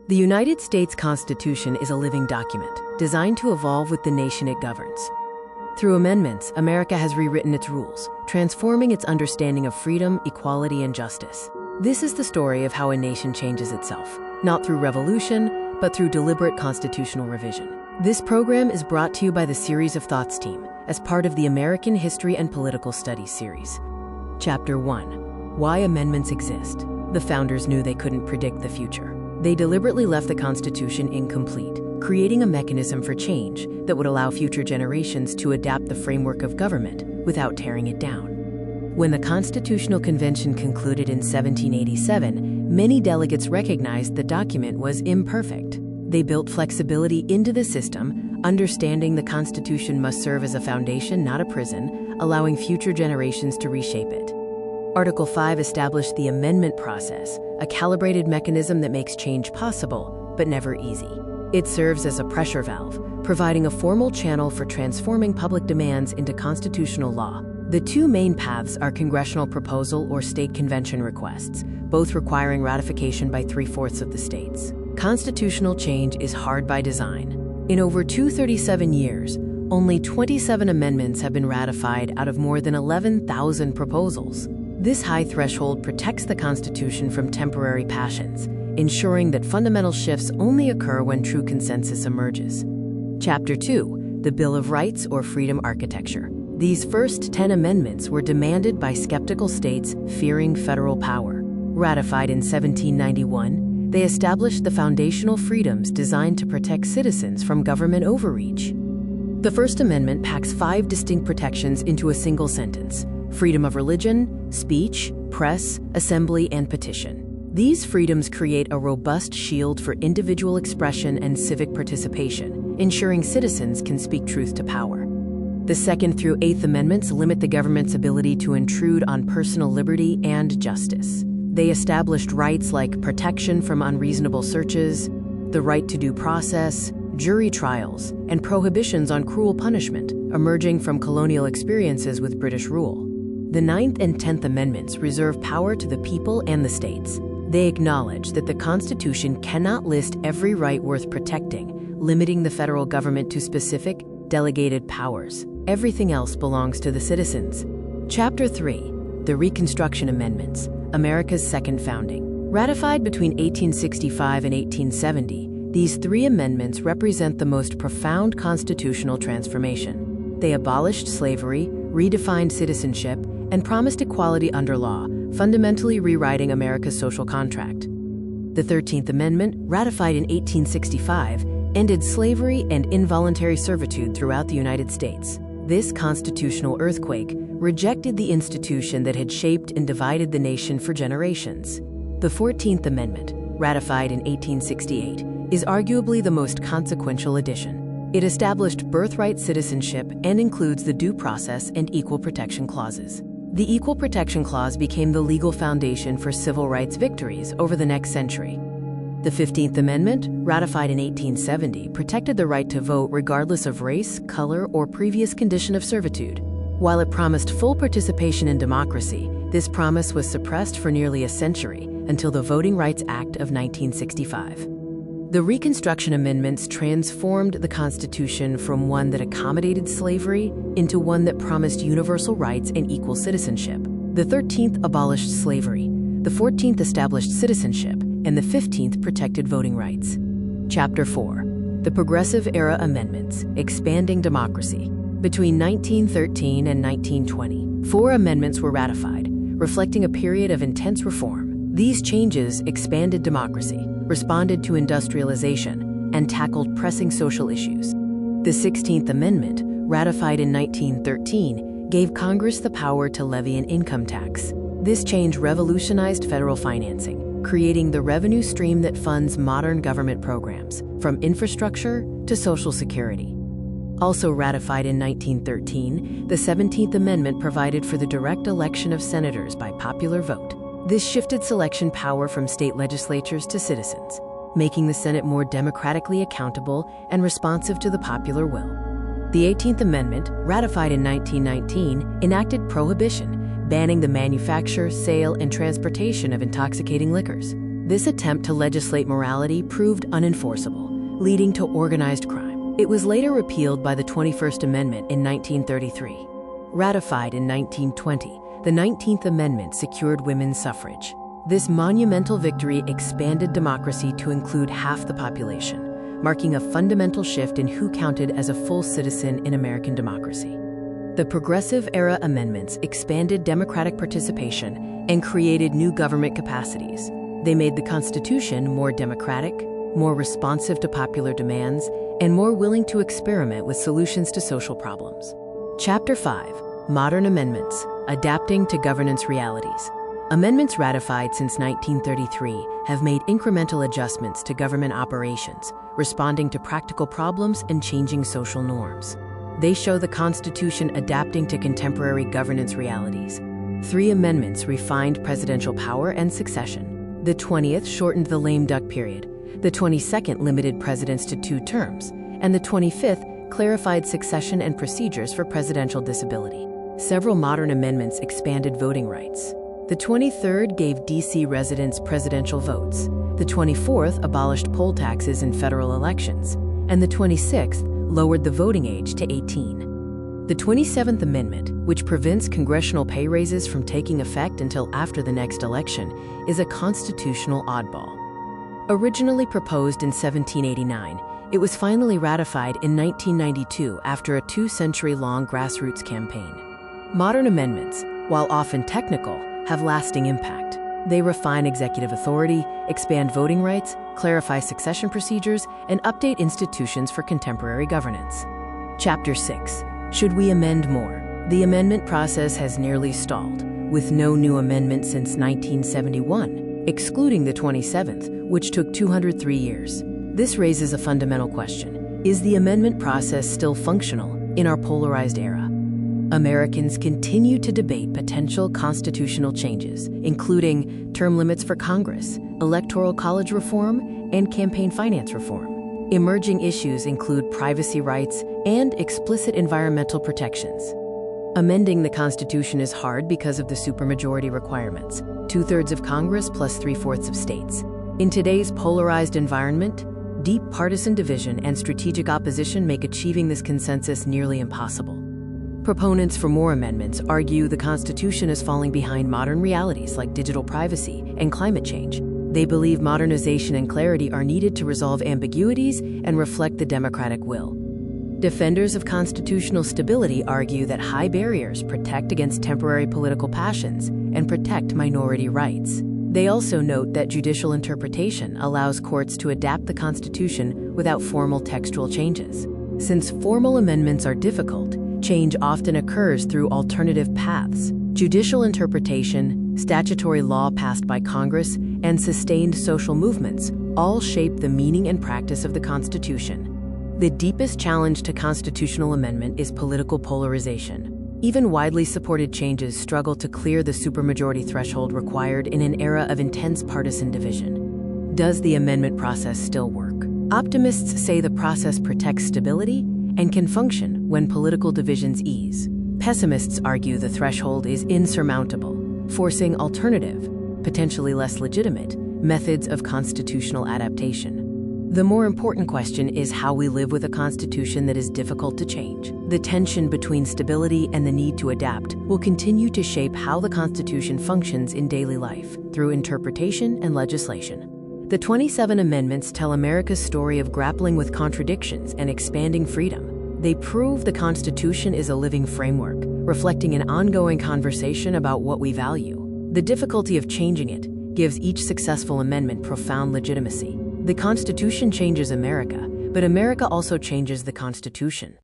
The United States Constitution is a living document designed to evolve with the nation it governs. Through amendments, America has rewritten its rules, transforming its understanding of freedom, equality, and justice. This is the story of how a nation changes itself, not through revolution, but through deliberate constitutional revision. This program is brought to you by the Series of Thoughts team as part of the American History and Political Studies series. Chapter 1. Why Amendments Exist. The founders knew they couldn't predict the future. They deliberately left the Constitution incomplete, creating a mechanism for change that would allow future generations to adapt the framework of government without tearing it down. When the Constitutional Convention concluded in 1787, many delegates recognized the document was imperfect. They built flexibility into the system, understanding the Constitution must serve as a foundation, not a prison, allowing future generations to reshape it. Article 5 established the amendment process, a calibrated mechanism that makes change possible, but never easy. It serves as a pressure valve, providing a formal channel for transforming public demands into constitutional law. The two main paths are congressional proposal or state convention requests, both requiring ratification by 3/4 of the states. Constitutional change is hard by design. In over 237 years, only 27 amendments have been ratified out of more than 11,000 proposals. This high threshold protects the Constitution from temporary passions, ensuring that fundamental shifts only occur when true consensus emerges. Chapter 2. The Bill of Rights or Freedom Architecture. These first 10 amendments were demanded by skeptical states fearing federal power. Ratified in 1791, they established the foundational freedoms designed to protect citizens from government overreach. The First Amendment packs 5 distinct protections into a single sentence: freedom of religion, speech, press, assembly, and petition. These freedoms create a robust shield for individual expression and civic participation, ensuring citizens can speak truth to power. The Second through Eighth Amendments limit the government's ability to intrude on personal liberty and justice. They established rights like protection from unreasonable searches, the right to due process, jury trials, and prohibitions on cruel punishment, emerging from colonial experiences with British rule. The Ninth and 10th Amendments reserve power to the people and the states. They acknowledge that the Constitution cannot list every right worth protecting, limiting the federal government to specific, delegated powers. Everything else belongs to the citizens. Chapter 3. The Reconstruction Amendments, America's Second Founding. Ratified between 1865 and 1870, these 3 amendments represent the most profound constitutional transformation. They abolished slavery, redefined citizenship, and promised equality under law, fundamentally rewriting America's social contract. The 13th Amendment, ratified in 1865, ended slavery and involuntary servitude throughout the United States. This constitutional earthquake rejected the institution that had shaped and divided the nation for generations. The 14th Amendment, ratified in 1868, is arguably the most consequential addition. It established birthright citizenship and includes the due process and equal protection clauses. The Equal Protection Clause became the legal foundation for civil rights victories over the next century. The 15th Amendment, ratified in 1870, protected the right to vote regardless of race, color, or previous condition of servitude. While it promised full participation in democracy, this promise was suppressed for nearly a century until the Voting Rights Act of 1965. The Reconstruction Amendments transformed the Constitution from one that accommodated slavery into one that promised universal rights and equal citizenship. The 13th abolished slavery, the 14th established citizenship, and the 15th protected voting rights. Chapter 4. The Progressive Era Amendments, Expanding Democracy. Between 1913 and 1920, 4 amendments were ratified, reflecting a period of intense reform. These changes expanded democracy, responded to industrialization, and tackled pressing social issues. The 16th Amendment, ratified in 1913, gave Congress the power to levy an income tax. This change revolutionized federal financing, creating the revenue stream that funds modern government programs, from infrastructure to Social Security. Also ratified in 1913, the 17th Amendment provided for the direct election of senators by popular vote. This shifted selection power from state legislatures to citizens, making the Senate more democratically accountable and responsive to the popular will. The 18th Amendment, ratified in 1919, enacted prohibition, banning the manufacture, sale, and transportation of intoxicating liquors. This attempt to legislate morality proved unenforceable, leading to organized crime. It was later repealed by the 21st Amendment in 1933. Ratified in 1920, the 19th Amendment secured women's suffrage. This monumental victory expanded democracy to include half the population, marking a fundamental shift in who counted as a full citizen in American democracy. The Progressive Era amendments expanded democratic participation and created new government capacities. They made the Constitution more democratic, more responsive to popular demands, and more willing to experiment with solutions to social problems. Chapter 5: Modern Amendments: Adapting to Governance Realities. Amendments ratified since 1933 have made incremental adjustments to government operations, responding to practical problems and changing social norms. They show the Constitution adapting to contemporary governance realities. 3 amendments refined presidential power and succession. The 20th shortened the lame duck period. The 22nd limited presidents to 2 terms. And the 25th clarified succession and procedures for presidential disability. Several modern amendments expanded voting rights. The 23rd gave D.C. residents presidential votes. The 24th abolished poll taxes in federal elections. And the 26th lowered the voting age to 18. The 27th Amendment, which prevents congressional pay raises from taking effect until after the next election, is a constitutional oddball. Originally proposed in 1789, it was finally ratified in 1992 after a 2-century-long grassroots campaign. Modern amendments, while often technical, have lasting impact. They refine executive authority, expand voting rights, clarify succession procedures, and update institutions for contemporary governance. Chapter 6: Should we amend more? The amendment process has nearly stalled, with no new amendment since 1971, excluding the 27th, which took 203 years. This raises a fundamental question: is the amendment process still functional in our polarized era? Americans continue to debate potential constitutional changes, including term limits for Congress, electoral college reform, and campaign finance reform. Emerging issues include privacy rights and explicit environmental protections. Amending the Constitution is hard because of the supermajority requirements, 2/3 of Congress plus 3/4 of states. In today's polarized environment, deep partisan division and strategic opposition make achieving this consensus nearly impossible. Proponents for more amendments argue the Constitution is falling behind modern realities like digital privacy and climate change. They believe modernization and clarity are needed to resolve ambiguities and reflect the democratic will. Defenders of constitutional stability argue that high barriers protect against temporary political passions and protect minority rights. They also note that judicial interpretation allows courts to adapt the Constitution without formal textual changes. Since formal amendments are difficult, change often occurs through alternative paths. Judicial interpretation, statutory law passed by Congress, and sustained social movements all shape the meaning and practice of the Constitution. The deepest challenge to constitutional amendment is political polarization. Even widely supported changes struggle to clear the supermajority threshold required in an era of intense partisan division. Does the amendment process still work? Optimists say the process protects stability and can function when political divisions ease. Pessimists argue the threshold is insurmountable, forcing alternative, potentially less legitimate, methods of constitutional adaptation. The more important question is how we live with a constitution that is difficult to change. The tension between stability and the need to adapt will continue to shape how the Constitution functions in daily life, through interpretation and legislation. The 27 amendments tell America's story of grappling with contradictions and expanding freedom. They prove the Constitution is a living framework, reflecting an ongoing conversation about what we value. The difficulty of changing it gives each successful amendment profound legitimacy. The Constitution changes America, but America also changes the Constitution.